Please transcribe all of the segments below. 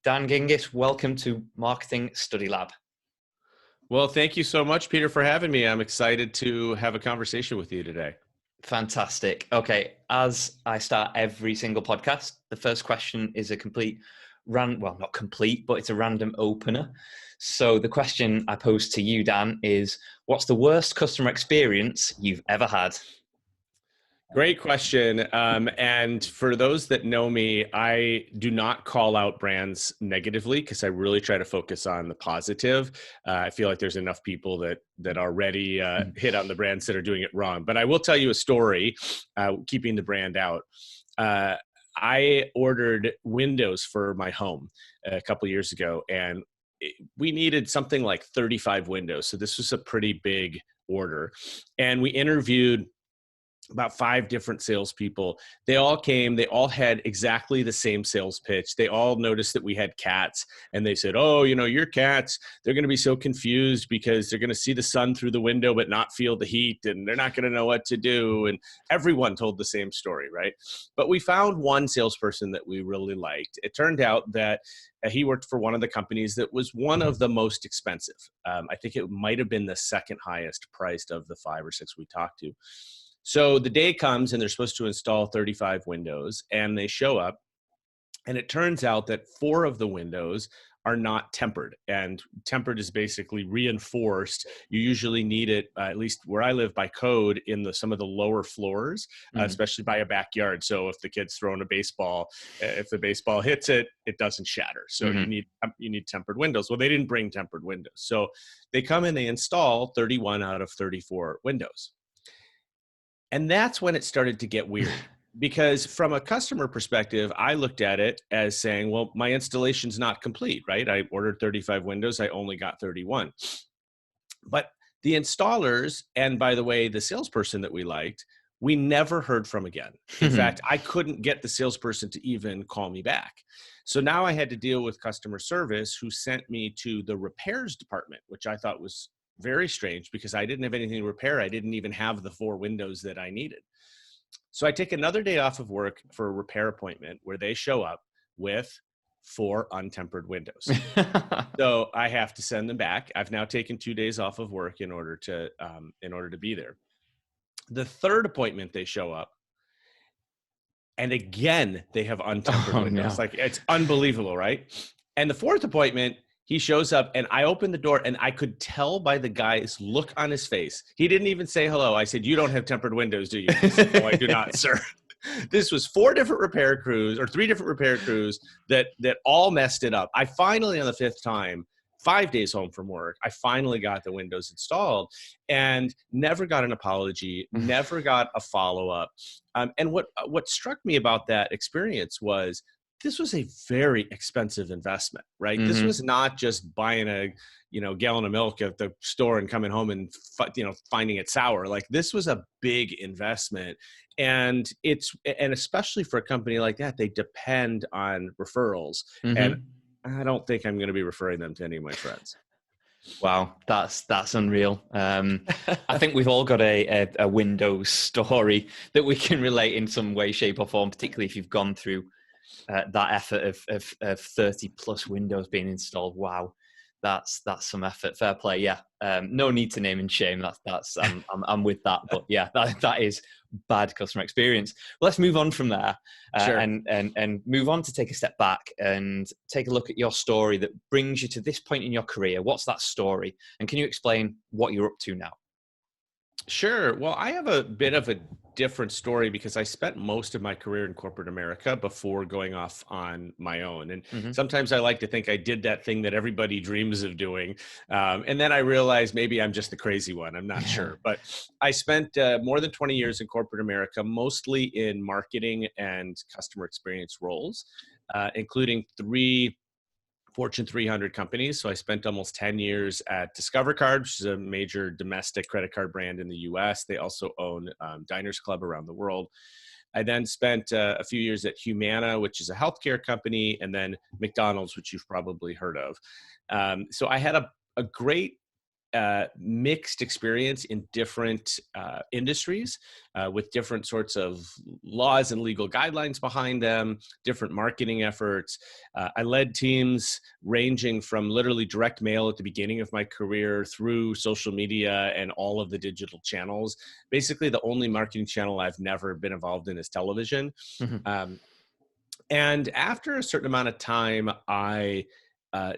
Dan Gingiss, welcome to Marketing Study Lab. Well, thank you so much, Peter, for having me. I'm excited to have a conversation with you today. Fantastic. Okay, as I start every single podcast, the first question is a complete not complete, but it's a random opener. So the question I pose to you, Dan, is what's the worst customer experience you've ever had? Great question. And for those that know me, I do not call out brands negatively because I really try to focus on the positive. I feel like there's enough people that already hit on the brands that are doing it wrong. But I will tell you a story, keeping the brand out. I ordered windows for my home a couple of years ago, and we needed something like 35 windows. So this was a pretty big order. And we interviewed about 5 different salespeople. They all came, they all had exactly the same sales pitch. They all noticed that we had cats, and they said, oh, your cats, they're going to be so confused because they're going to see the sun through the window but not feel the heat, and they're not going to know what to do. And everyone told the same story, right? But we found one salesperson that we really liked. It turned out that he worked for one of the companies that was one of the most expensive. I think it might have been the second highest priced of the 5 or 6 we talked to. So the day comes and they're supposed to install 35 windows, and they show up, and it turns out that 4 of the windows are not tempered, and tempered is basically reinforced. You usually need it, at least where I live, by code in some of the lower floors, especially by a backyard. So if the kid's throwing a baseball, if the baseball hits it, it doesn't shatter. So you need tempered windows. Well, they didn't bring tempered windows. So they come and they install 31 out of 34 windows. And that's when it started to get weird, because from a customer perspective, I looked at it as saying, well, my installation's not complete, right? I ordered 35 windows. I only got 31. But the installers, and by the way, the salesperson that we liked, we never heard from again. In fact, I couldn't get the salesperson to even call me back. So now I had to deal with customer service, who sent me to the repairs department, which I thought was very strange because I didn't have anything to repair. I didn't even have the 4 windows that I needed. So I take another day off of work for a repair appointment where they show up with 4 untempered windows. So I have to send them back. I've now taken 2 days off of work in order to be there. The third appointment, they show up, and again, they have untempered windows. No. Like, it's unbelievable, right? And the fourth appointment, he shows up, and I opened the door, and I could tell by the guy's look on his face. He didn't even say hello. I said, you don't have tempered windows, do you? He said, no, I do not, sir. This was 3 different repair crews that all messed it up. I finally, on the 5th time, 5 days home from work, I finally got the windows installed, and never got an apology, never got a follow-up. And what struck me about that experience was, this was a very expensive investment, right? This was not just buying a, gallon of milk at the store and coming home and, finding it sour. Like, this was a big investment. And especially for a company like that, they depend on referrals. And I don't think I'm going to be referring them to any of my friends. Wow, that's unreal. I think we've all got a Windows story that we can relate in some way, shape, or form, particularly if you've gone through that effort of 30 plus windows being installed. Wow, that's some effort. Fair play. Yeah, no need to name and shame. I'm with that. But yeah, that is bad customer experience. Let's move on from there, Sure. and move on to take a step back and take a look at your story that brings you to this point in your career. What's that story? And can you explain what you're up to now? Sure. Well, I have a bit of a different story because I spent most of my career in corporate America before going off on my own. And sometimes I like to think I did that thing that everybody dreams of doing. And then I realized maybe I'm just the crazy one. I'm not sure. But I spent more than 20 years in corporate America, mostly in marketing and customer experience roles, including 3 Fortune 300 companies. So I spent almost 10 years at Discover Card, which is a major domestic credit card brand in the US. They also own Diners Club around the world. I then spent a few years at Humana, which is a healthcare company, and then McDonald's, which you've probably heard of. So I had a great mixed experience in different industries with different sorts of laws and legal guidelines behind them, different marketing efforts. I led teams ranging from literally direct mail at the beginning of my career through social media and all of the digital channels. Basically, the only marketing channel I've never been involved in is television. Mhm. And after a certain amount of time, I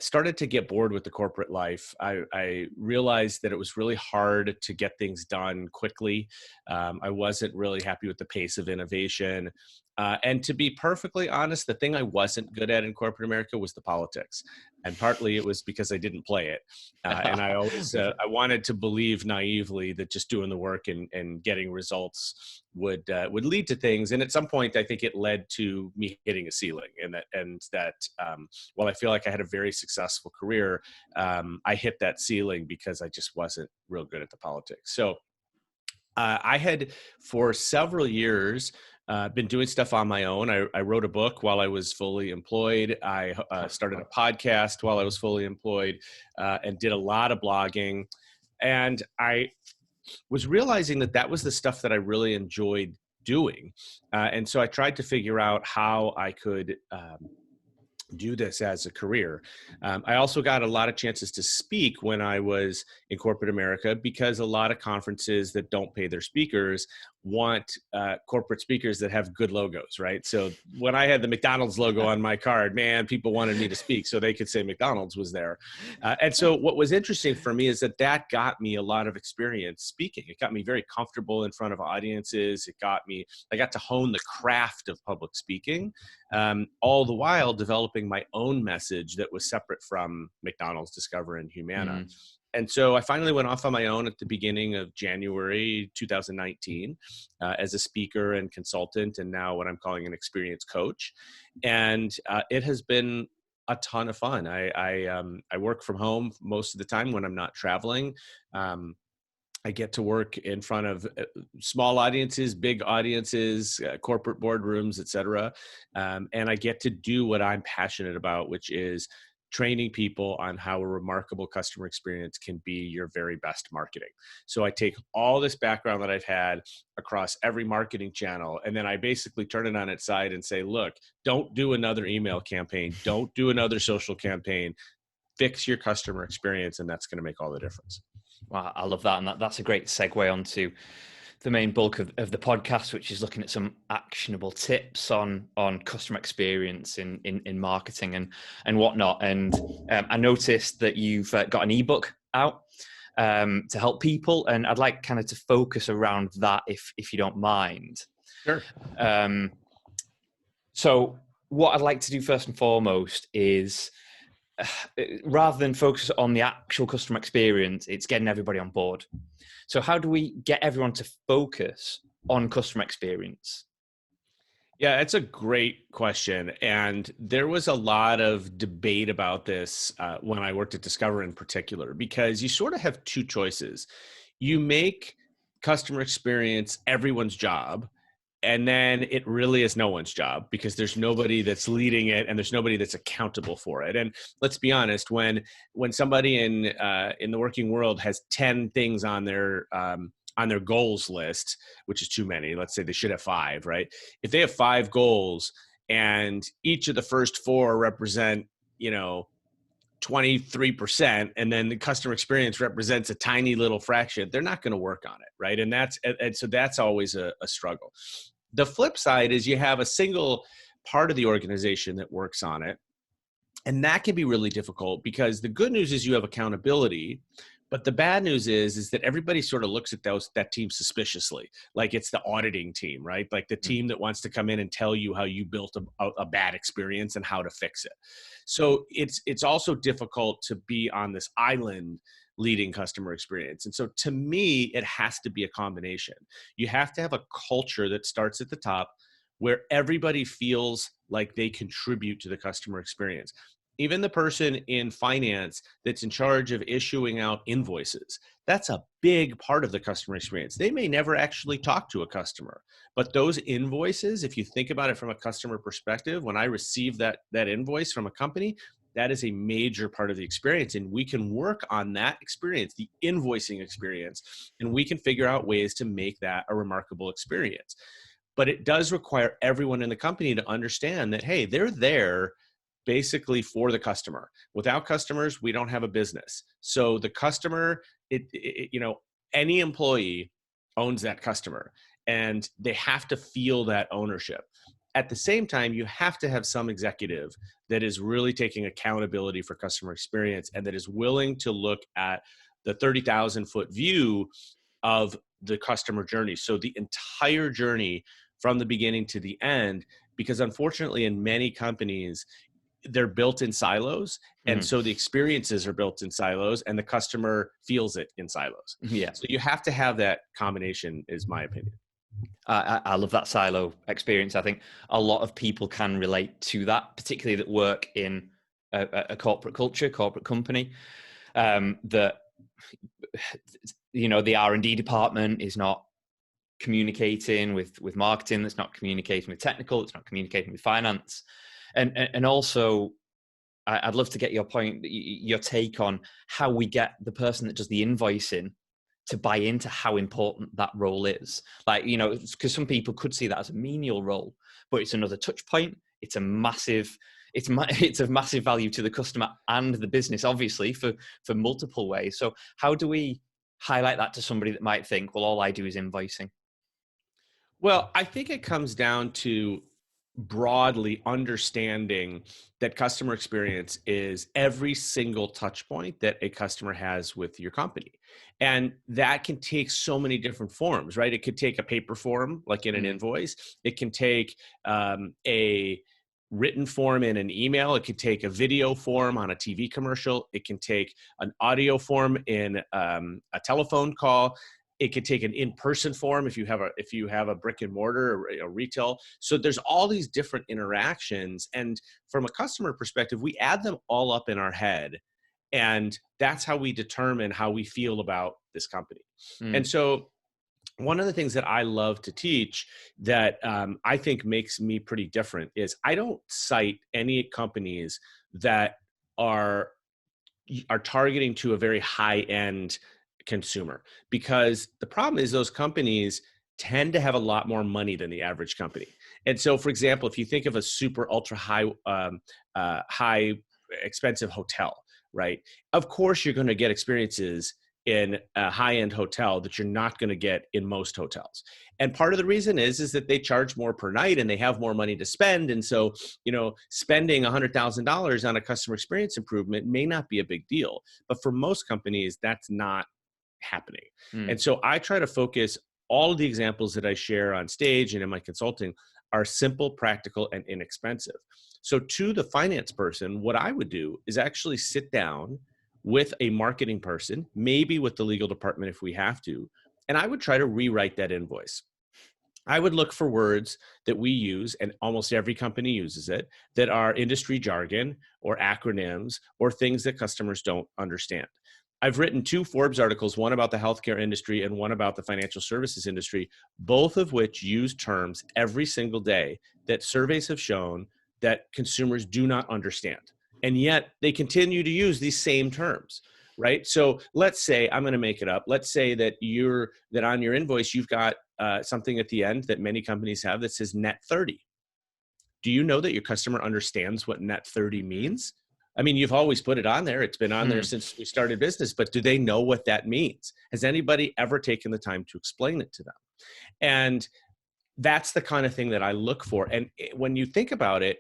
started to get bored with the corporate life. I realized that it was really hard to get things done quickly. I wasn't really happy with the pace of innovation. And to be perfectly honest, the thing I wasn't good at in corporate America was the politics. And partly it was because I didn't play it. And I always, I wanted to believe naively that just doing the work and getting results would lead to things. And at some point, I think it led to me hitting a ceiling, and that while I feel like I had a very successful career, I hit that ceiling because I just wasn't real good at the politics. So I had for several years been doing stuff on my own. I wrote a book while I was fully employed. I started a podcast while I was fully employed, and did a lot of blogging. And I was realizing that that was the stuff that I really enjoyed doing. And so I tried to figure out how I could do this as a career. I also got a lot of chances to speak when I was in corporate America, because a lot of conferences that don't pay their speakers want corporate speakers that have good logos, right? So when I had the McDonald's logo on my card, man, people wanted me to speak so they could say McDonald's was there. And so what was interesting for me is that that got me a lot of experience speaking. It got me very comfortable in front of audiences. I got to hone the craft of public speaking, all the while developing my own message that was separate from McDonald's, Discover, and Humana. And so I finally went off on my own at the beginning of January 2019 as a speaker and consultant, and now what I'm calling an experience coach. And it has been a ton of fun. I work from home most of the time when I'm not traveling. I get to work in front of small audiences, big audiences, corporate boardrooms, et cetera. And I get to do what I'm passionate about, which is training people on how a remarkable customer experience can be your very best marketing. So I take all this background that I've had across every marketing channel, and then I basically turn it on its side and say, look, don't do another email campaign. Don't do another social campaign. Fix your customer experience, and that's going to make all the difference. Wow, I love that. And that's a great segue onto the main bulk of the podcast, which is looking at some actionable tips on customer experience in marketing and whatnot. And I noticed that you've got an ebook out to help people, and I'd like kind of to focus around that if you don't mind. Sure. So what I'd like to do first and foremost is, rather than focus on the actual customer experience, it's getting everybody on board. So how do we get everyone to focus on customer experience? Yeah, it's a great question. And there was a lot of debate about this when I worked at Discover in particular, because you sort of have two choices. You make customer experience everyone's job, and then it really is no one's job, because there's nobody that's leading it and there's nobody that's accountable for it. And let's be honest, when somebody in the working world has 10 things on their goals list, which is too many, let's say they should have 5, right? If they have 5 goals and each of the first 4 represent, 23%, and then the customer experience represents a tiny little fraction, they're not going to work on it, right? And so that's always a struggle. The flip side is you have a single part of the organization that works on it, and that can be really difficult, because the good news is you have accountability, but the bad news is that everybody sort of looks at that team suspiciously, like it's the auditing team, right? Like the team that wants to come in and tell you how you built a bad experience and how to fix it. So it's also difficult to be on this island leading customer experience. And so to me, it has to be a combination. You have to have a culture that starts at the top, where everybody feels like they contribute to the customer experience. Even the person in finance that's in charge of issuing out invoices, that's a big part of the customer experience. They may never actually talk to a customer, but those invoices, if you think about it from a customer perspective, when I receive that invoice from a company, that is a major part of the experience. And we can work on that experience, the invoicing experience, and we can figure out ways to make that a remarkable experience. But it does require everyone in the company to understand that, hey, they're there basically for the customer. Without customers, we don't have a business. So the customer, any employee owns that customer, and they have to feel that ownership. At the same time, you have to have some executive that is really taking accountability for customer experience and that is willing to look at the 30,000-foot view of the customer journey. So the entire journey from the beginning to the end, because unfortunately in many companies, they're built in silos. And so the experiences are built in silos and the customer feels it in silos. Yeah. So you have to have that combination, is my opinion. I love that silo experience. I think a lot of people can relate to that, particularly that work in a corporate culture, corporate company, that, the R&D department is not communicating with marketing, that's not communicating with technical, it's not communicating with finance. And also, I'd love to get your take on how we get the person that does the invoicing to buy into how important that role is. Like, because some people could see that as a menial role, but it's another touch point. It's of massive value to the customer and the business, obviously, for multiple ways. So how do we highlight that to somebody that might think, well, all I do is invoicing? Well, I think it comes down to broadly understanding that customer experience is every single touch point that a customer has with your company. And that can take so many different forms, right? It could take a paper form, like in an invoice. It can take a written form in an email. It could take a video form on a TV commercial. It can take an audio form in a telephone call. It could take an in-person form if you have a brick and mortar or a retail. So there's all these different interactions. And from a customer perspective, we add them all up in our head. And that's how we determine how we feel about this company. And so one of the things that I love to teach that I think makes me pretty different is I don't cite any companies that are targeting to a very high-end consumer, because the problem is those companies tend to have a lot more money than the average company. And so, for example, if you think of a super ultra high expensive hotel, right? Of course, you're going to get experiences in a high-end hotel that you're not going to get in most hotels. And part of the reason is that they charge more per night and they have more money to spend. And so, spending $100,000 on a customer experience improvement may not be a big deal. But for most companies, that's not happening. And so I try to focus all of the examples that I share on stage and in my consulting are simple, practical, and inexpensive. So to the finance person, what I would do is actually sit down with a marketing person, maybe with the legal department if we have to, and I would try to rewrite that invoice. I would look for words that we use, and almost every company uses it, that are industry jargon or acronyms or things that customers don't understand. I've written 2 Forbes articles, one about the healthcare industry and one about the financial services industry, both of which use terms every single day that surveys have shown that consumers do not understand. And yet they continue to use these same terms, right? So let's say, I'm going to make it up. Let's say that on your invoice, you've got something at the end that many companies have that says net 30. Do you know that your customer understands what net 30 means? I mean, you've always put it on there. It's been on there since we started business, but do they know what that means? Has anybody ever taken the time to explain it to them? And that's the kind of thing that I look for. And when you think about it,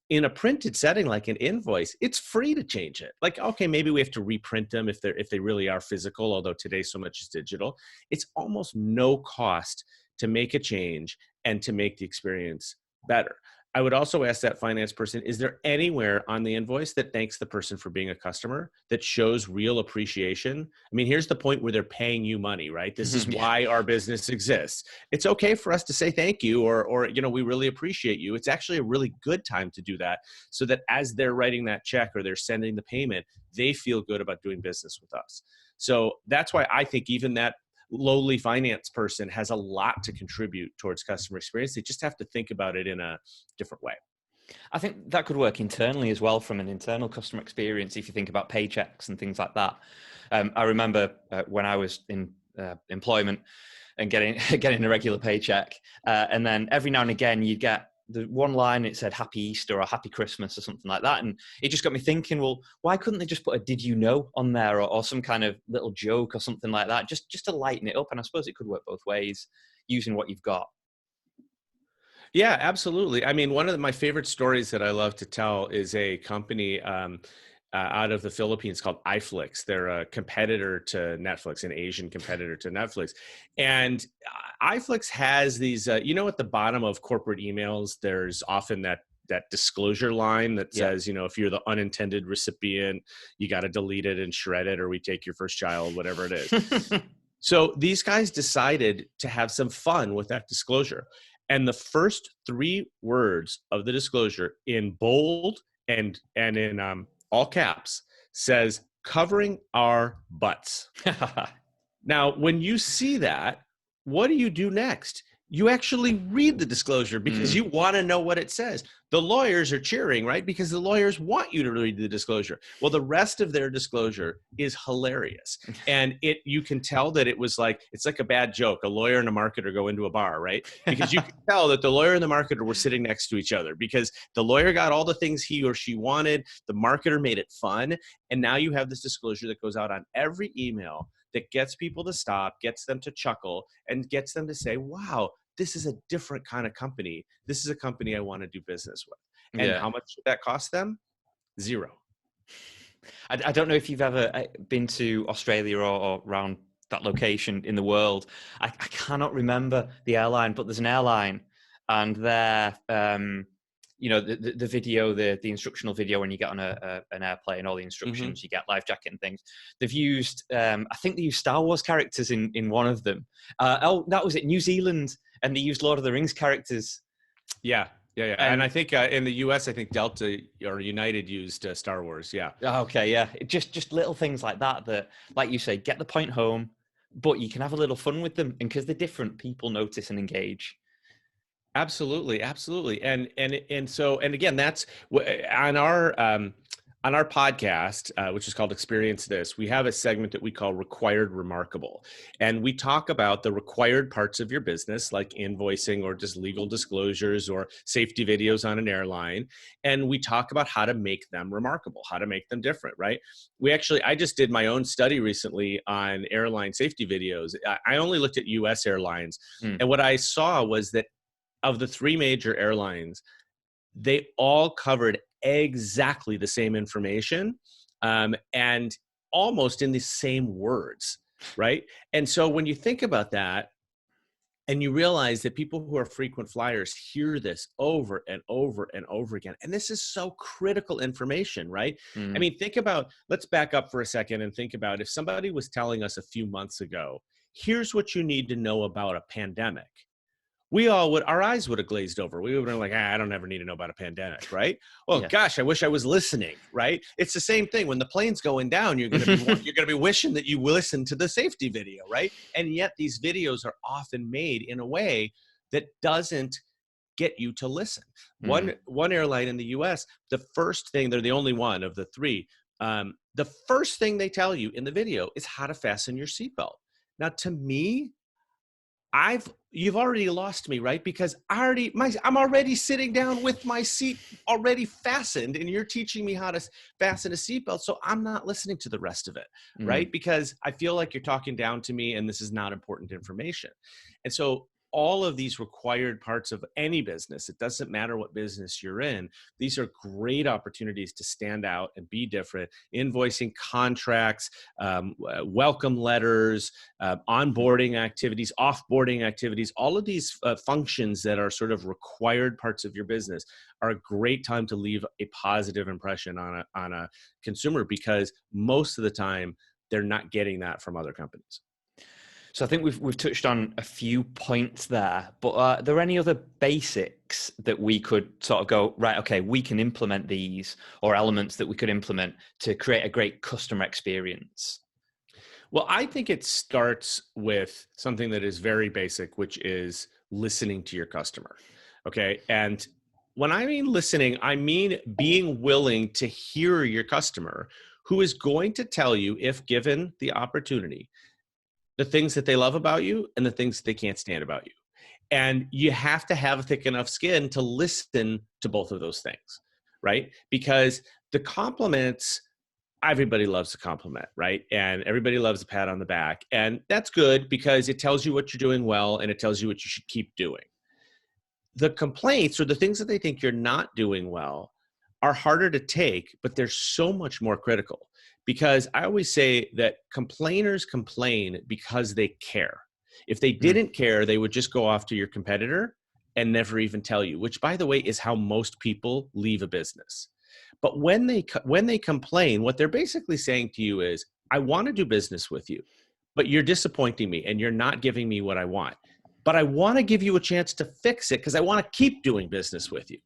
in a printed setting like an invoice, it's free to change it. Like, okay, maybe we have to reprint them if they really are physical, although today so much is digital. It's almost no cost to make a change and to make the experience better. I would also ask that finance person, is there anywhere on the invoice that thanks the person for being a customer, that shows real appreciation? I mean, here's the point where they're paying you money, right? This is why our business exists. It's okay for us to say thank you or we really appreciate you. It's actually a really good time to do that so that as they're writing that check or they're sending the payment, they feel good about doing business with us. So that's why I think even that lowly finance person has a lot to contribute towards customer experience. They just have to think about it in a different way. I think that could work internally as well from an internal customer experience. If you think about paychecks and things like that, I remember when I was in employment and getting getting a regular paycheck, and then every now and again you get the one line, it said Happy Easter or Happy Christmas or something like that, and it just got me thinking, well, why couldn't they just put a "Did you know" on there, or some kind of little joke or something like that, just to lighten it up? And I suppose it could work both ways using what you've got. Yeah, absolutely. I mean, one of my favorite stories that I love to tell is a company out of the Philippines called Iflix. They're a competitor to Netflix, an Asian competitor to Netflix. And Iflix has these, at the bottom of corporate emails, there's often that disclosure line that says, if you're the unintended recipient, you got to delete it and shred it, or we take your first child, whatever it is. So these guys decided to have some fun with that disclosure. And the first three words of the disclosure in bold and in all caps says, "covering our butts." Now, when you see that, what do you do next? You actually read the disclosure because you want to know what it says. The lawyers are cheering, right? Because the lawyers want you to read the disclosure. Well, the rest of their disclosure is hilarious. And you can tell that it's like a bad joke. A lawyer and a marketer go into a bar, right? Because you can tell that the lawyer and the marketer were sitting next to each other because the lawyer got all the things he or she wanted. The marketer made it fun. And now you have this disclosure that goes out on every email that gets people to stop, gets them to chuckle, and gets them to say, wow, this is a different kind of company. This is a company I want to do business with. And how much did that cost them? Zero. I don't know if you've ever been to Australia or around that location in the world. I cannot remember the airline, but there's an airline, and they're the video, the instructional video when you get on an airplane, all the instructions, you get life jacket and things. They've used, I think they used Star Wars characters in one of them. That was it, New Zealand, and they used Lord of the Rings characters. Yeah. And I think in the US, I think Delta or United used Star Wars. Yeah. Okay. Yeah. Just little things like that, like you say, get the point home, but you can have a little fun with them, and because they're different, people notice and engage. Absolutely. And so again, that's on our podcast, which is called Experience This. We have a segment that we call Required Remarkable, and we talk about the required parts of your business, like invoicing or just legal disclosures or safety videos on an airline, and we talk about how to make them remarkable, how to make them different. Right? I just did my own study recently on airline safety videos. I only looked at U.S. airlines, and what I saw was that of the three major airlines, they all covered exactly the same information and almost in the same words, right? And so when you think about that and you realize that people who are frequent flyers hear this over and over and over again, and this is so critical information, right? I mean, let's back up for a second and think about if somebody was telling us a few months ago, here's what you need to know about a pandemic. Our eyes would have glazed over. We would have been like, I don't ever need to know about a pandemic, right? Well, gosh, I wish I was listening, right? It's the same thing. When the plane's going down, you're going to be wishing that you listened to the safety video, right? And yet these videos are often made in a way that doesn't get you to listen. One airline in the US, the first thing, they're the only one of the three, the first thing they tell you in the video is how to fasten your seatbelt. Now, to me, you've already lost me, right? Because I'm already sitting down with my seat already fastened, and you're teaching me how to fasten a seatbelt. So I'm not listening to the rest of it, right? Because I feel like you're talking down to me, and this is not important information. And so all of these required parts of any business, it doesn't matter what business you're in, these are great opportunities to stand out and be different. Invoicing, contracts, welcome letters, onboarding activities, offboarding activities, all of these functions that are sort of required parts of your business are a great time to leave a positive impression on a consumer, because most of the time they're not getting that from other companies. So I think we've touched on a few points there, but are there any other basics that we could sort of go, right, okay, we can implement these, or elements that we could implement to create a great customer experience? Well, I think it starts with something that is very basic, which is listening to your customer. Okay. And when I mean listening, I mean being willing to hear your customer, who is going to tell you, if given the opportunity, the things that they love about you and the things that they can't stand about you. And you have to have a thick enough skin to listen to both of those things, right? Because the compliments, everybody loves a compliment, right? And everybody loves a pat on the back. And that's good because it tells you what you're doing well and it tells you what you should keep doing. The complaints or the things that they think you're not doing well are harder to take, but they're so much more critical, because I always say that complainers complain because they care. If they didn't care, they would just go off to your competitor and never even tell you, which, by the way, is how most people leave a business. But when they complain, what they're basically saying to you is, I want to do business with you, but you're disappointing me and you're not giving me what I want. But I want to give you a chance to fix it because I want to keep doing business with you.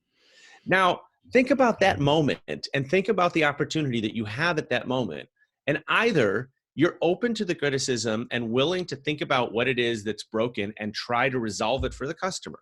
Now, think about that moment and think about the opportunity that you have at that moment. And either you're open to the criticism and willing to think about what it is that's broken and try to resolve it for the customer,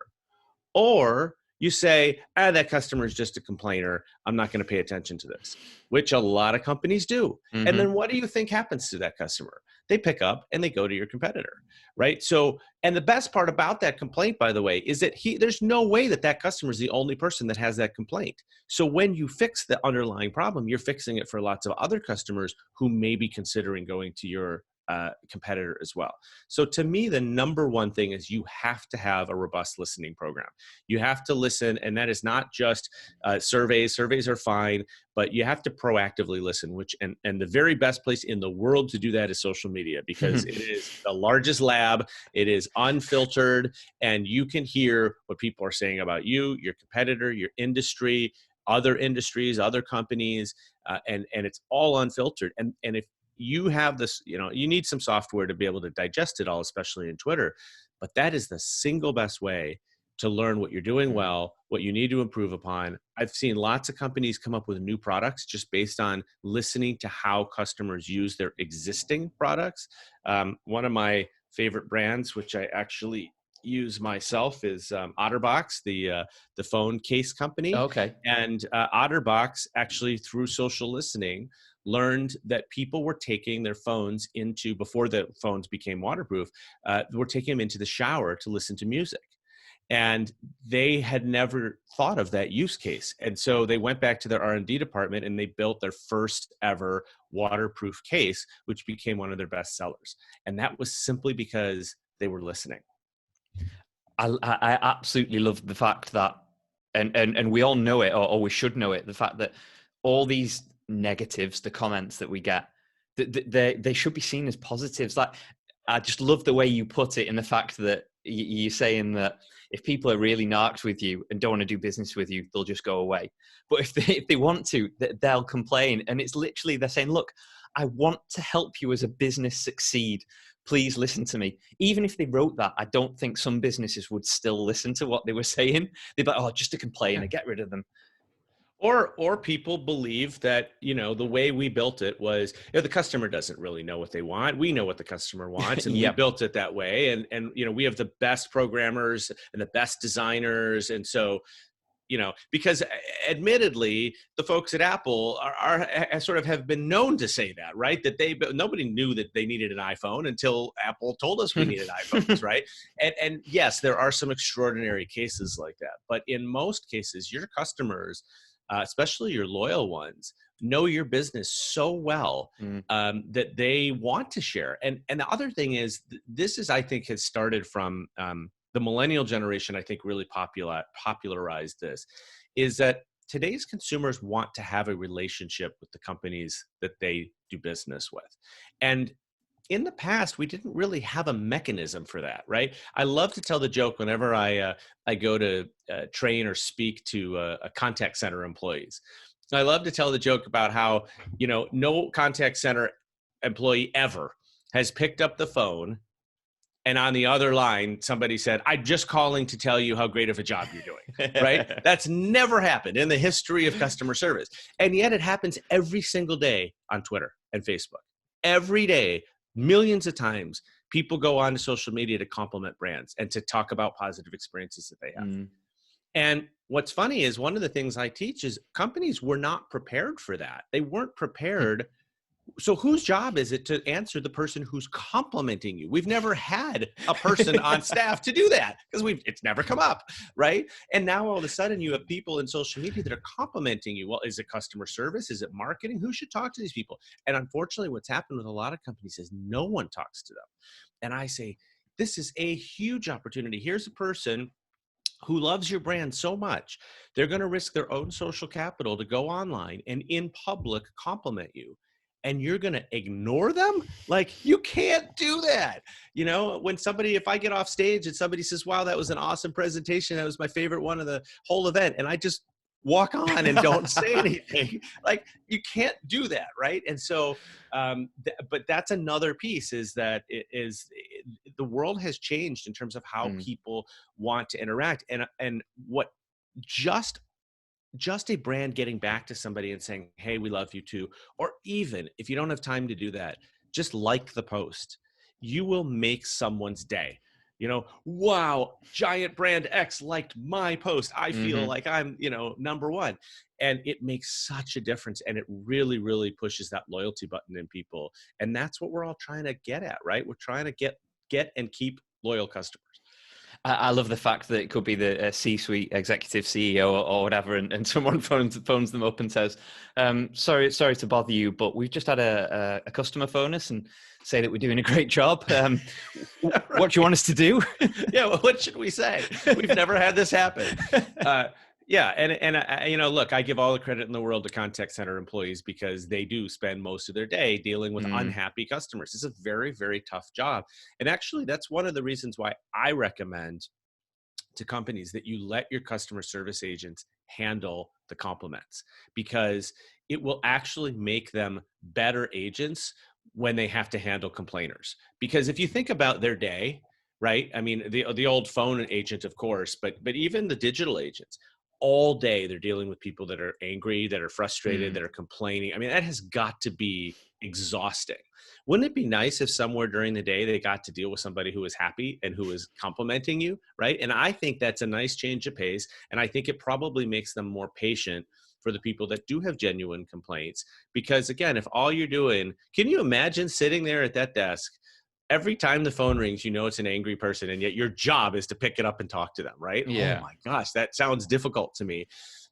or you say, that customer is just a complainer. I'm not going to pay attention to this, which a lot of companies do. Mm-hmm. And then what do you think happens to that customer? They pick up and they go to your competitor, right? So, and the best part about that complaint, by the way, is that there's no way that customer is the only person that has that complaint. So when you fix the underlying problem, you're fixing it for lots of other customers who may be considering going to your competitor as well. So to me, the number one thing is you have to have a robust listening program. You have to listen, and that is not just surveys. Surveys are fine, but you have to proactively listen, and the very best place in the world to do that is social media, because it is the largest lab. It is unfiltered, and you can hear what people are saying about you, your competitor, your industry, other industries, other companies, and it's all unfiltered. And if you have this, you need some software to be able to digest it all, especially in Twitter, but that is the single best way to learn what you're doing well, what you need to improve upon. I've seen lots of companies come up with new products just based on listening to how customers use their existing products. One of my favorite brands, which I actually use myself, is OtterBox, the phone case company. Okay. And OtterBox actually, through social listening, learned that people were taking their phones before the phones became waterproof, were taking them into the shower to listen to music. And they had never thought of that use case. And so they went back to their R&D department and they built their first ever waterproof case, which became one of their best sellers. And that was simply because they were listening. I absolutely love the fact that, and we all know it, or we should know it, the fact that all these negatives, the comments that we get, they should be seen as positives. Like, I just love the way you put it, in the fact that you're saying that if people are really narked with you and don't want to do business with you, they'll just go away. But if they want to, they'll complain. And it's literally, they're saying, look, I want to help you as a business succeed. Please listen to me. Even if they wrote that, I don't think some businesses would still listen to what they were saying. They'd be like, oh, just a complainer, get rid of them. Or people believe that, the way we built it was, the customer doesn't really know what they want. We know what the customer wants, and Yep. we built it that way. And we have the best programmers and the best designers. And so, because admittedly, the folks at Apple are sort of have been known to say that, right? That nobody knew that they needed an iPhone until Apple told us we needed iPhones, right? And yes, there are some extraordinary cases like that, but in most cases, your customers, especially your loyal ones, know your business so well that they want to share. And the other thing is, this is, I think, has started from the millennial generation. I think really popularized this, is that today's consumers want to have a relationship with the companies that they do business with. And in the past, we didn't really have a mechanism for that, right? I love to tell the joke whenever I go to train or speak to a contact center employees. I love to tell the joke about how, no contact center employee ever has picked up the phone and on the other line, somebody said, I'm just calling to tell you how great of a job you're doing, right? That's never happened in the history of customer service. And yet it happens every single day on Twitter and Facebook. Every day, millions of times, people go on to social media to compliment brands and to talk about positive experiences that they have. And what's funny is one of the things I teach is companies were not prepared for that. They weren't prepared. So whose job is it to answer the person who's complimenting you? We've never had a person on staff to do that because it's never come up, right? And now all of a sudden you have people in social media that are complimenting you. Well, is it customer service? Is it marketing? Who should talk to these people? And unfortunately, what's happened with a lot of companies is no one talks to them. And I say, this is a huge opportunity. Here's a person who loves your brand so much, they're going to risk their own social capital to go online and in public compliment you. And you're going to ignore them? Like, you can't do that. You know, when if I get off stage and somebody says, wow, that was an awesome presentation, that was my favorite one of the whole event, and I just walk on and don't say anything, like, you can't do that, right? And so, but that's another piece, is that the world has changed in terms of how people want to interact, and what just a brand getting back to somebody and saying, hey, we love you too. Or even if you don't have time to do that, just like the post. You will make someone's day. You know, wow, giant brand X liked my post. I feel like I'm, number one. And it makes such a difference. And it really, really pushes that loyalty button in people. And that's what we're all trying to get at, right? We're trying to get and keep loyal customers. I love the fact that it could be the C-suite executive CEO or whatever, and someone phones them up and says, sorry to bother you, but we've just had a customer phone us and say that we're doing a great job. What do you want us to do? Yeah, well, what should we say? We've never had this happen. Yeah, and look, I give all the credit in the world to contact center employees because they do spend most of their day dealing with unhappy customers. It's a very, very tough job. And actually, that's one of the reasons why I recommend to companies that you let your customer service agents handle the compliments, because it will actually make them better agents when they have to handle complainers. Because if you think about their day, right? I mean, the old phone agent, of course, but even the digital agents, all day they're dealing with people that are angry, that are frustrated, that are complaining. I mean, that has got to be exhausting. Wouldn't it be nice if somewhere during the day they got to deal with somebody who was happy and who was complimenting you, right? And I think that's a nice change of pace. And I think it probably makes them more patient for the people that do have genuine complaints. Because again, if all you're doing, can you imagine sitting there at that desk every time the phone rings, you know it's an angry person, and yet your job is to pick it up and talk to them, right? Yeah. Oh my gosh, that sounds difficult to me.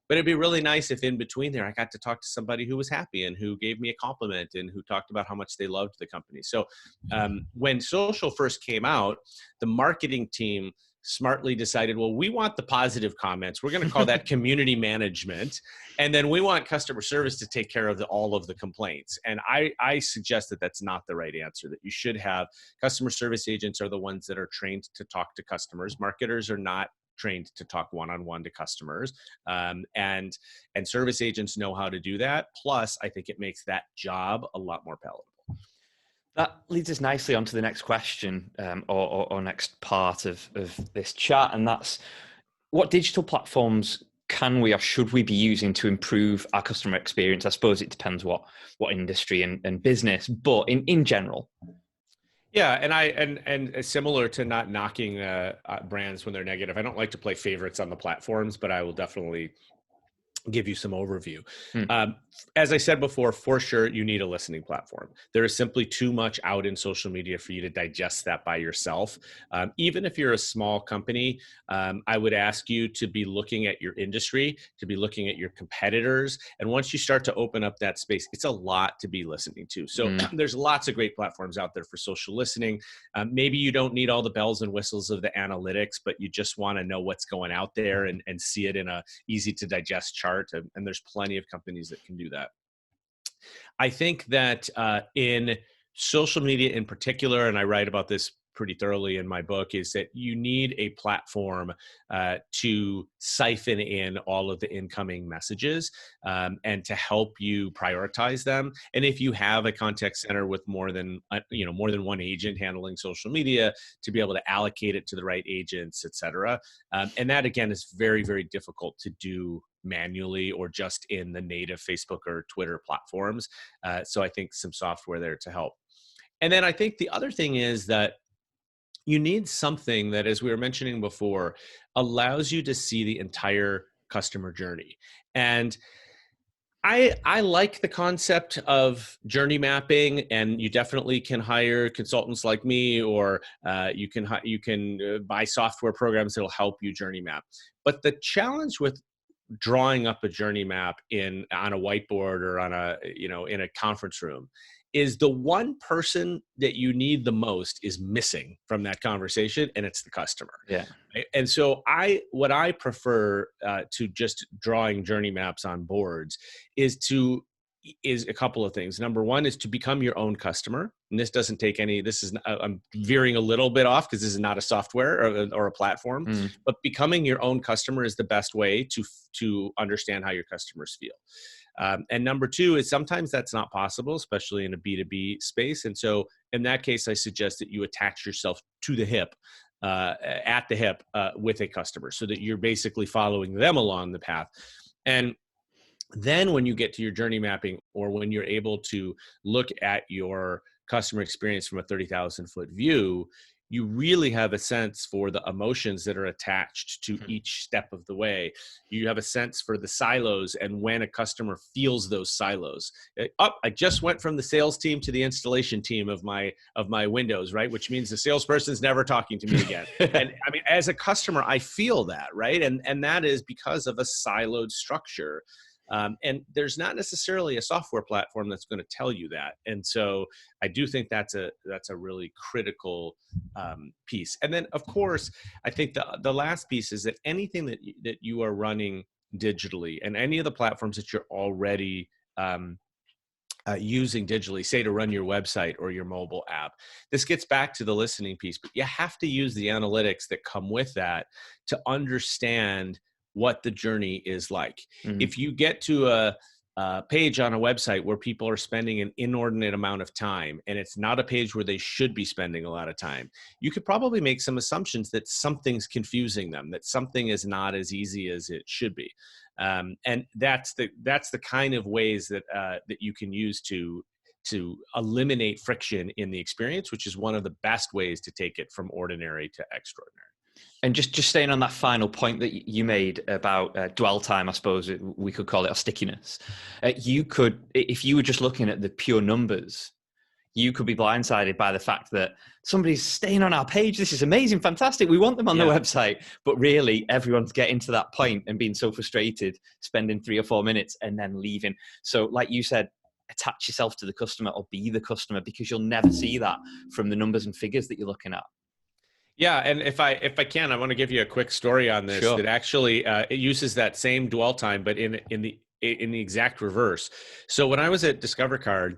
But it'd be really nice if in between there, I got to talk to somebody who was happy and who gave me a compliment and who talked about how much they loved the company. So when social first came out, the marketing team smartly decided, well, we want the positive comments. We're going to call that community management. And then we want customer service to take care of all of the complaints. And I suggest that that's not the right answer, that you should have customer service agents are the ones that are trained to talk to customers. Marketers are not trained to talk one-on-one to customers. And service agents know how to do that. Plus, I think it makes that job a lot more palatable. That leads us nicely on to the next question, or next part of this chat, and that's, what digital platforms can we or should we be using to improve our customer experience? I suppose it depends what industry and business, but in general. Yeah, and similar to not knocking brands when they're negative, I don't like to play favorites on the platforms, but I will definitely give you some overview. As I said before, for sure, you need a listening platform. There is simply too much out in social media for you to digest that by yourself. Even if you're a small company, I would ask you to be looking at your industry, to be looking at your competitors. And once you start to open up that space, it's a lot to be listening to. So there's lots of great platforms out there for social listening. Maybe you don't need all the bells and whistles of the analytics, but you just want to know what's going out there and see it in a easy to digest chart. And there's plenty of companies that can do that. I think that in social media in particular, and I write about this pretty thoroughly in my book, is that you need a platform to siphon in all of the incoming messages and to help you prioritize them. And if you have a contact center with more than one agent handling social media, to be able to allocate it to the right agents, et cetera. And that, again, is very, very difficult to do manually or just in the native Facebook or Twitter platforms. So I think some software there to help. And then I think the other thing is that you need something that, as we were mentioning before, allows you to see the entire customer journey. And I like the concept of journey mapping, and you definitely can hire consultants like me, or you can buy software programs that'll help you journey map. But the challenge with drawing up a journey map on a whiteboard or on a in a conference room is the one person that you need the most is missing from that conversation, and it's the customer. Yeah. Right? And so what I prefer to just drawing journey maps on boards is a couple of things. Number one is to become your own customer. And this doesn't take any, this is, I'm veering a little bit off because this is not a software or a platform, but becoming your own customer is the best way to understand how your customers feel. And number two is sometimes that's not possible, especially in a B2B space. And so in that case, I suggest that you attach yourself to the hip, at the hip with a customer, so that you're basically following them along the path. And then when you get to your journey mapping, or when you're able to look at your customer experience from a 30,000 foot view, you really have a sense for the emotions that are attached to each step of the way. You have a sense for the silos and when a customer feels those silos. I just went from the sales team to the installation team of my windows, right? Which means the salesperson's never talking to me again. And I mean, as a customer, I feel that, right? And that is because of a siloed structure. And there's not necessarily a software platform that's going to tell you that. And so I do think that's a really critical piece. And then, of course, I think the last piece is that anything that you are running digitally, and any of the platforms that you're already using digitally, say to run your website or your mobile app, this gets back to the listening piece, but you have to use the analytics that come with that to understand what the journey is like. If you get to a page on a website where people are spending an inordinate amount of time, and it's not a page where they should be spending a lot of time, you could probably make some assumptions that something's confusing them, that something is not as easy as it should be. And that's the kind of ways that you can use to eliminate friction in the experience, which is one of the best ways to take it from ordinary to extraordinary. And just staying on that final point that you made about dwell time, I suppose we could call it, or stickiness. You could, if you were just looking at the pure numbers, you could be blindsided by the fact that somebody's staying on our page. This is amazing, fantastic. We want them on the website. But really, everyone's getting to that point and being so frustrated, spending 3 or 4 minutes and then leaving. So like you said, attach yourself to the customer, or be the customer, because you'll never see that from the numbers and figures that you're looking at. Yeah, and if I can, I want to give you a quick story on this. Sure. That actually it uses that same dwell time, but in the exact reverse. So when I was at Discover Card,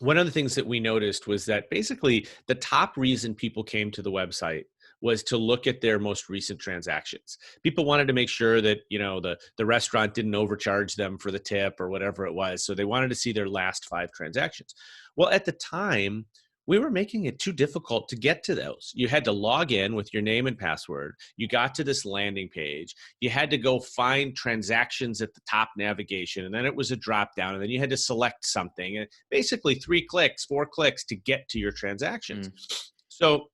one of the things that we noticed was that basically the top reason people came to the website was to look at their most recent transactions. People wanted to make sure that, you know, the restaurant didn't overcharge them for the tip or whatever it was. So they wanted to see their last 5 transactions. Well, at the time, we were making it too difficult to get to those. You had to log in with your name and password. You got to this landing page. You had to go find transactions at the top navigation, and then it was a drop down, and then you had to select something. And basically 3 clicks, 4 clicks to get to your transactions. So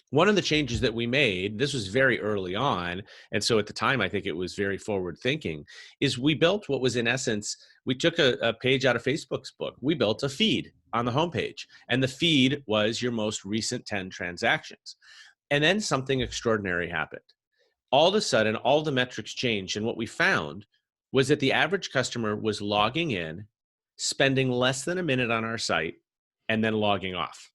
one of the changes that we made, this was very early on, and so at the time I think it was very forward thinking, is we built what was in essence, we took a page out of Facebook's book. We built a feed on the homepage, and the feed was your most recent 10 transactions. And then something extraordinary happened. All of a sudden, all the metrics changed, and what we found was that the average customer was logging in, spending less than a minute on our site, and then logging off.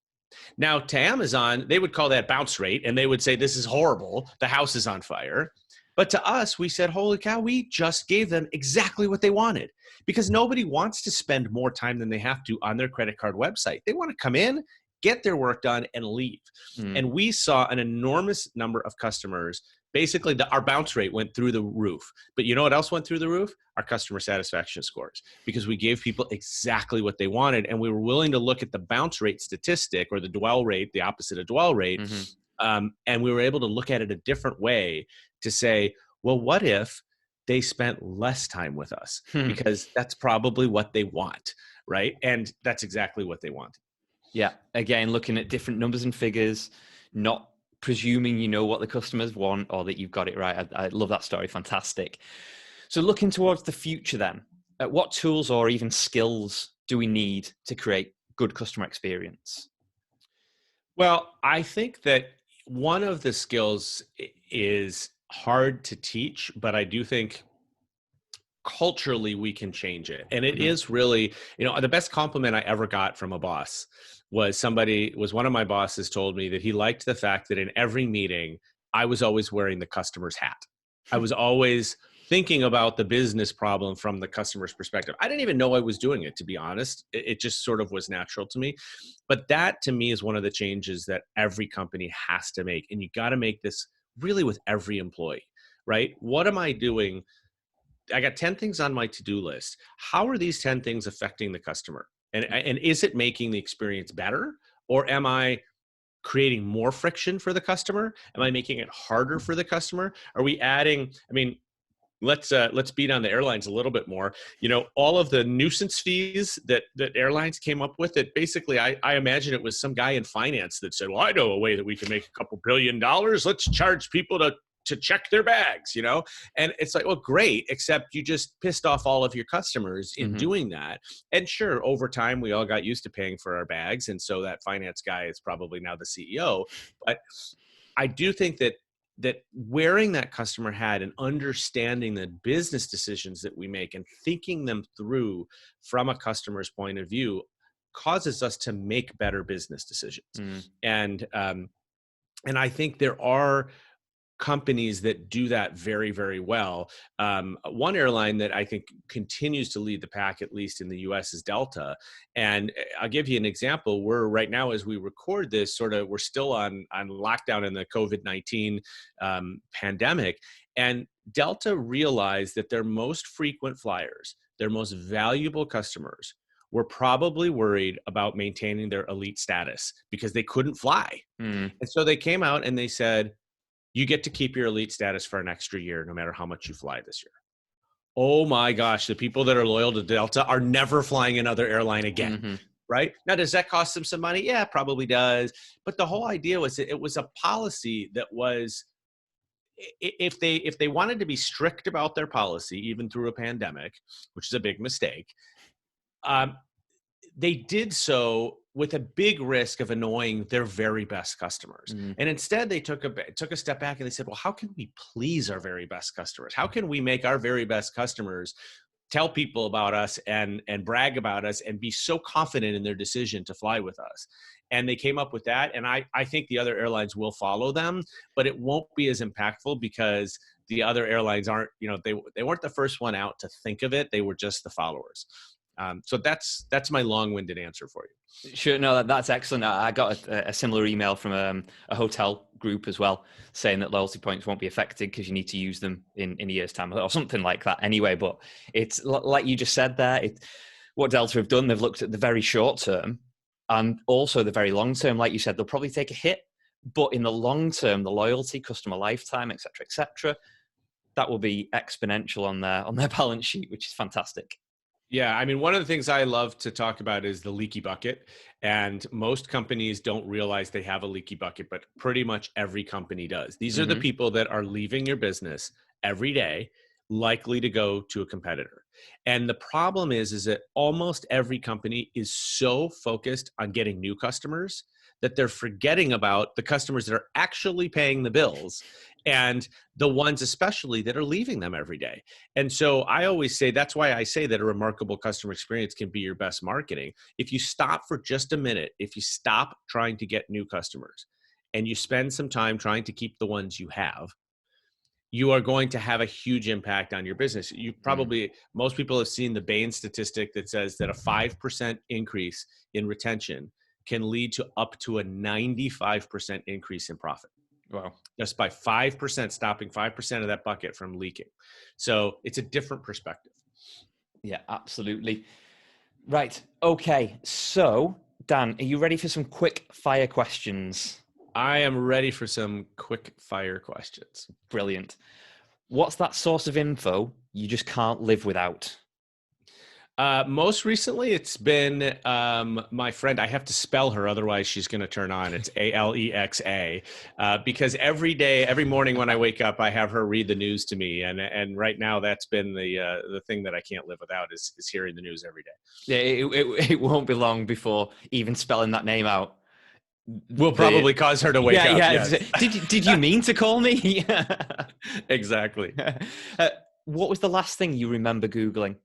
Now, to Amazon, they would call that bounce rate, and they would say, this is horrible. The house is on fire. But to us, we said, holy cow, we just gave them exactly what they wanted, because nobody wants to spend more time than they have to on their credit card website. They want to come in, get their work done, and leave. And we saw an enormous number of customers. Basically, our bounce rate went through the roof. But you know what else went through the roof? Our customer satisfaction scores, because we gave people exactly what they wanted, and we were willing to look at the bounce rate statistic, or the dwell rate, the opposite of dwell rate, and we were able to look at it a different way to say, well, what if they spent less time with us? Because that's probably what they want, right? And that's exactly what they want. Yeah. Again, looking at different numbers and figures, not presuming you know what the customers want or that you've got it right. I love that story. Fantastic. So looking towards the future then, what tools or even skills do we need to create good customer experience? Well, I think that one of the skills is hard to teach, but I do think culturally we can change it. And it Mm-hmm. is really, the best compliment I ever got from a boss was one of my bosses told me that he liked the fact that in every meeting I was always wearing the customer's hat. I was always thinking about the business problem from the customer's perspective. I didn't even know I was doing it, to be honest. It just sort of was natural to me. But that to me is one of the changes that every company has to make. And you got to make this really with every employee, right? What am I doing? I got 10 things on my to-do list. How are these 10 things affecting the customer? And is it making the experience better? Or am I creating more friction for the customer? Am I making it harder for the customer? Are we adding, let's beat on the airlines a little bit more. All of the nuisance fees that airlines came up with, that basically I imagine it was some guy in finance that said, well, I know a way that we can make a couple $1 billion. Let's charge people to check their bags, and it's like, well, great, except you just pissed off all of your customers in doing that. And sure, over time we all got used to paying for our bags, and so that finance guy is probably now the CEO. But I do think that wearing that customer hat and understanding the business decisions that we make and thinking them through from a customer's point of view causes us to make better business decisions. And I think there are companies that do that very, very well. One airline that I think continues to lead the pack, at least in the US, is Delta. And I'll give you an example. We're right now, as we record this, we're still on lockdown in the COVID-19 pandemic. And Delta realized that their most frequent flyers, their most valuable customers, were probably worried about maintaining their elite status because they couldn't fly. And so they came out and they said, you get to keep your elite status for an extra year, no matter how much you fly this year. Oh my gosh, the people that are loyal to Delta are never flying another airline again, right? Now, does that cost them some money? Yeah, it probably does. But the whole idea was that it was a policy that was, if they wanted to be strict about their policy, even through a pandemic, which is a big mistake, they did so with a big risk of annoying their very best customers. And instead they took a step back and they said, well, how can we please our very best customers? How can we make our very best customers tell people about us and brag about us and be so confident in their decision to fly with us? And they came up with that. And I think the other airlines will follow them, but it won't be as impactful because the other airlines aren't, they weren't the first one out to think of it. They were just the followers. So that's my long-winded answer for you. Sure. No, that's excellent. I got a similar email from a hotel group as well, saying that loyalty points won't be affected because you need to use them in a year's time or something like that anyway. But it's like you just said there, what Delta have done, they've looked at the very short term and also the very long term. Like you said, they'll probably take a hit, but in the long term, the loyalty, customer lifetime, et cetera, that will be exponential on their balance sheet, which is fantastic. Yeah, one of the things I love to talk about is the leaky bucket. And most companies don't realize they have a leaky bucket, but pretty much every company does. These are the people that are leaving your business every day, likely to go to a competitor. And the problem is that almost every company is so focused on getting new customers that they're forgetting about the customers that are actually paying the bills and the ones especially that are leaving them every day. And so I always say, that's why I say that a remarkable customer experience can be your best marketing. If you stop for just a minute, if you stop trying to get new customers and you spend some time trying to keep the ones you have, you are going to have a huge impact on your business. Most people have seen the Bain statistic that says that a 5% increase in retention can lead to up to a 95% increase in profit. Wow. Just by 5%, stopping 5% of that bucket from leaking. So it's a different perspective. Yeah, absolutely. Right. Okay. So, Dan, are you ready for some quick fire questions? I am ready for some quick fire questions. Brilliant. What's that source of info you just can't live without? Most recently, it's been my friend. I have to spell her, otherwise she's going to turn on. It's Alexa, because every morning when I wake up, I have her read the news to me, and right now that's been the thing that I can't live without is hearing the news every day. Yeah, it won't be long before even spelling that name out Will probably cause her to wake up. Yeah. Yes. Did you mean to call me? Exactly. What was the last thing you remember Googling?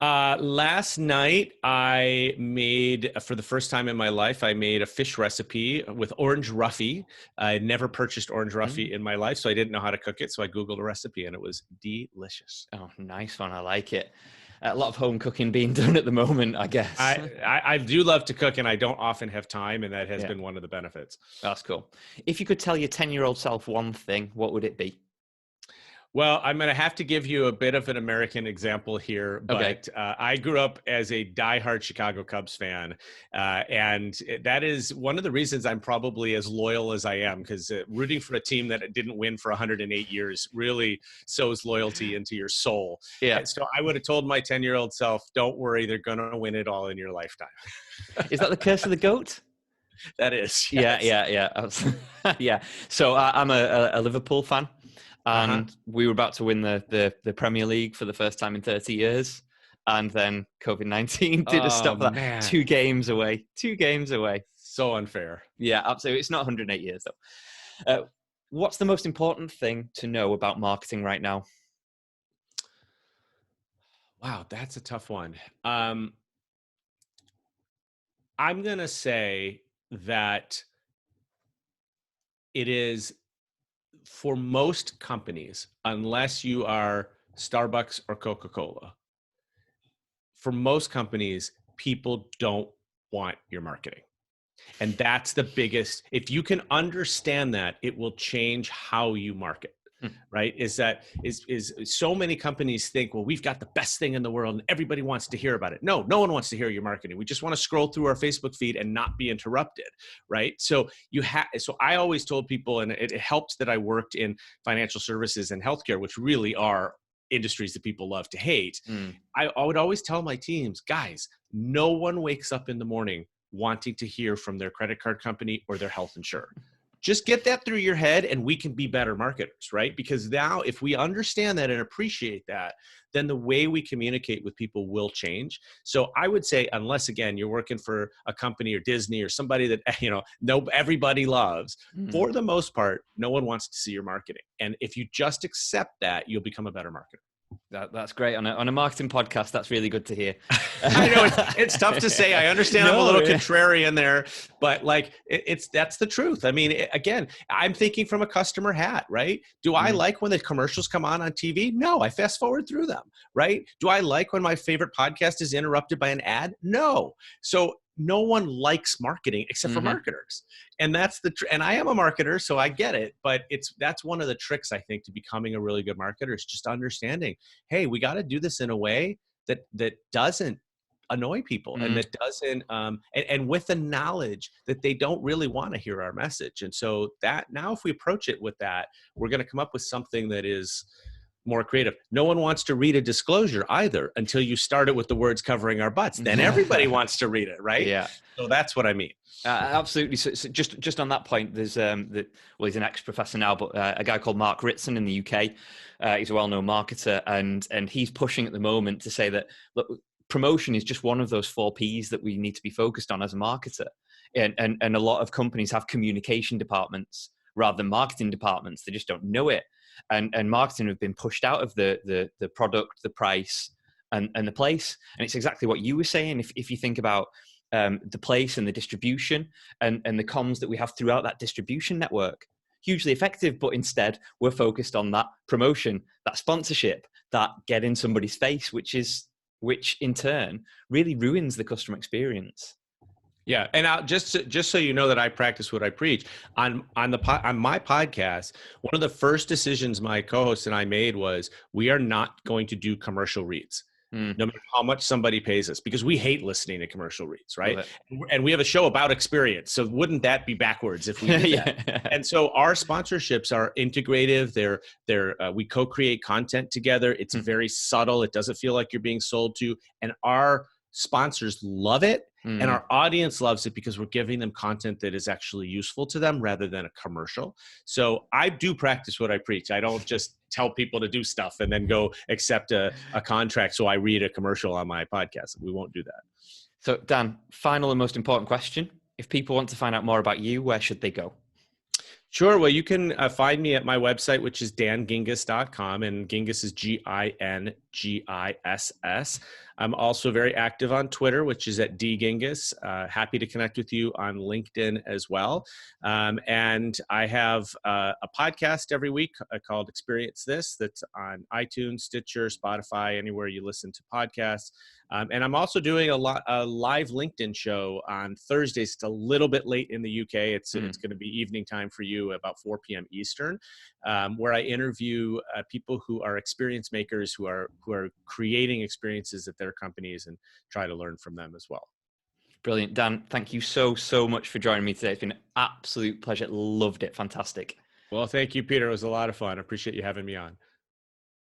Last night, I made, for the first time in my life, I made a fish recipe with orange roughy. I had never purchased orange roughy in my life, so I didn't know how to cook it. So I Googled a recipe, and it was delicious. Oh, nice one. I like it. A lot of home cooking being done at the moment, I guess. I do love to cook, and I don't often have time, and that has been one of the benefits. That's cool. If you could tell your 10-year-old self one thing, what would it be? Well, I'm going to have to give you a bit of an American example here, but I grew up as a diehard Chicago Cubs fan, and that is one of the reasons I'm probably as loyal as I am, because rooting for a team that didn't win for 108 years really sows loyalty into your soul. Yeah. And so I would have told my 10-year-old self, don't worry, they're going to win it all in your lifetime. Is that the curse of the GOAT? That is. Yes. Yeah. Yeah. So I'm a Liverpool fan. And we were about to win the Premier League for the first time in 30 years. And then COVID-19 did stop that. Man. 2 games away. So unfair. Yeah, absolutely. It's not 108 years, though. What's the most important thing to know about marketing right now? Wow, that's a tough one. I'm going to say that it is, for most companies, unless you are Starbucks or Coca-Cola, for most companies, people don't want your marketing. And that's the biggest, if you can understand that, it will change how you market. Right? Is so many companies think, well, we've got the best thing in the world and everybody wants to hear about it. No one wants to hear your marketing. We just want to scroll through our Facebook feed and not be interrupted. Right? So so I always told people, and it helped that I worked in financial services and healthcare, which really are industries that people love to hate. I would always tell my teams, guys, no one wakes up in the morning wanting to hear from their credit card company or their health insurer. Just get that through your head and we can be better marketers, right? Because now if we understand that and appreciate that, then the way we communicate with people will change. So I would say, unless again, you're working for a company or Disney or somebody that, everybody loves, for the most part, no one wants to see your marketing. And if you just accept that, you'll become a better marketer. That's great. On a marketing podcast, that's really good to hear. I know it's tough to say. I understand I'm a little contrarian there, but that's the truth. I mean, again, I'm thinking from a customer hat, right? Do I like when the commercials come on TV? No, I fast forward through them, right? Do I like when my favorite podcast is interrupted by an ad? No. So no one likes marketing except for marketers. And that's and I am a marketer, so I get it, but that's one of the tricks, I think, to becoming a really good marketer is just understanding, hey, we got to do this in a way that doesn't annoy people and that doesn't, and with the knowledge that they don't really want to hear our message. And so that now if we approach it with that, we're going to come up with something that is more creative. No one wants to read a disclosure either until you start it with the words covering our butts. Then everybody wants to read it, right? Yeah. So that's what I mean. Absolutely. So just on that point, there's he's an ex-professor now, but a guy called Mark Ritson in the UK. He's a well-known marketer, and he's pushing at the moment to say that, look, promotion is just one of those 4 Ps that we need to be focused on as a marketer. And a lot of companies have communication departments rather than marketing departments. They just don't know it. And marketing have been pushed out of the product, the price, and the place. And it's exactly what you were saying. If you think about the place and the distribution and the comms that we have throughout that distribution network, hugely effective, but instead we're focused on that promotion, that sponsorship, that get in somebody's face, which in turn really ruins the customer experience. Yeah, and just so you know that I practice what I preach on my podcast. One of the first decisions my co-host and I made was we are not going to do commercial reads. Mm. no matter how much somebody pays us, because we hate listening to commercial reads, right? Love And we have a show about experience. So wouldn't that be backwards if we it. did that? Yeah. And so our sponsorships are integrative. We co-create content together. It's very subtle. It doesn't feel like you're being sold to. And our sponsors love it. And our audience loves it because we're giving them content that is actually useful to them rather than a commercial. So I do practice what I preach. I don't just tell people to do stuff and then go accept a contract so I read a commercial on my podcast. We won't do that. So Dan, final and most important question. If people want to find out more about you, where should they go? Sure. Well, you can find me at my website, which is dangingiss.com, and Gingiss is Gingiss. I'm also very active on Twitter, which is at dgingiss. Happy to connect with you on LinkedIn as well. And I have a podcast every week called Experience This, that's on iTunes, Stitcher, Spotify, anywhere you listen to podcasts. And I'm also doing a live LinkedIn show on Thursdays. It's a little bit late in the UK. It's going to be evening time for you, about 4 p.m. Eastern, where I interview people who are experience makers, who are creating experiences at their companies, and try to learn from them as well. Brilliant. Dan, thank you so much for joining me today. It's been an absolute pleasure. Loved it. Fantastic. Well, thank you, Peter. It was a lot of fun. I appreciate you having me on.